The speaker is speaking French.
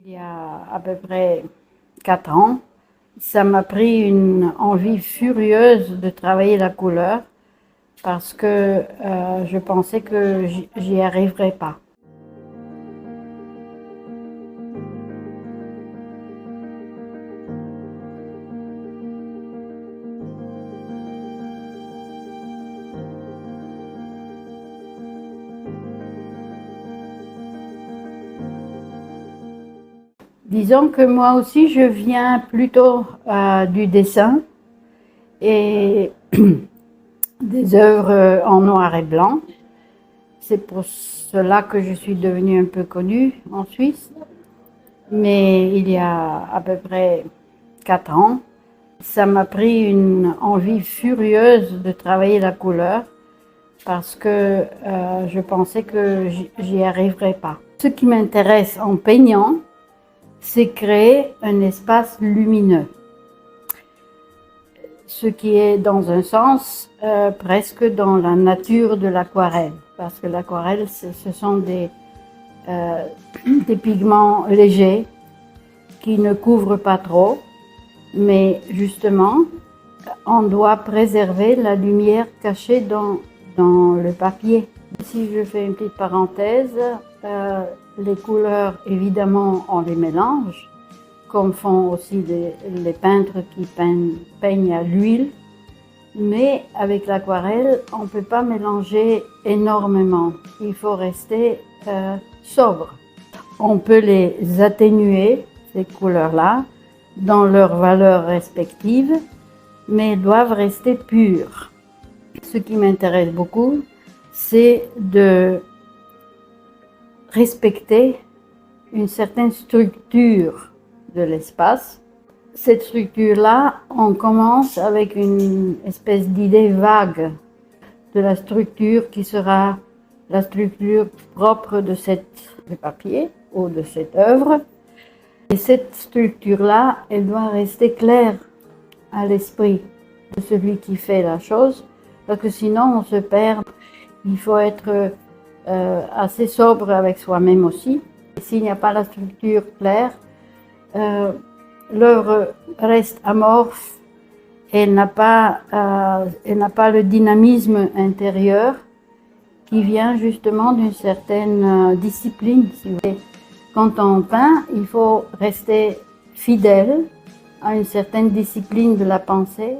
Il y a à peu près 4 ans, ça m'a pris une envie furieuse de travailler la couleur parce que je pensais que j'y arriverais pas. Disons que moi aussi, je viens plutôt du dessin et des œuvres en noir et blanc. C'est pour cela que je suis devenue un peu connue en Suisse. Mais il y a à peu près 4 ans, ça m'a pris une envie furieuse de travailler la couleur parce que je pensais que j'y arriverais pas. Ce qui m'intéresse en peignant, c'est créer un espace lumineux. Ce qui est dans un sens presque dans la nature de l'aquarelle. Parce que l'aquarelle, ce sont des pigments légers qui ne couvrent pas trop. Mais justement, on doit préserver la lumière cachée dans le papier. Si je fais une petite parenthèse, les couleurs, évidemment, on les mélange, comme font aussi les peintres qui peignent à l'huile. Mais avec l'aquarelle, on ne peut pas mélanger énormément. Il faut rester sobre. On peut les atténuer, ces couleurs-là, dans leurs valeurs respectives, mais elles doivent rester pures. Ce qui m'intéresse beaucoup, c'est de respecter une certaine structure de l'espace. Cette structure-là, on commence avec une espèce d'idée vague de la structure qui sera la structure propre de ce papier ou de cette œuvre. Et cette structure-là, elle doit rester claire à l'esprit de celui qui fait la chose, parce que sinon on se perd. Il faut être assez sobre avec soi-même aussi. S'il n'y a pas la structure claire, l'œuvre reste amorphe et elle n'a pas le dynamisme intérieur qui vient justement d'une certaine discipline. Si vous voulez. Quand on peint, il faut rester fidèle à une certaine discipline de la pensée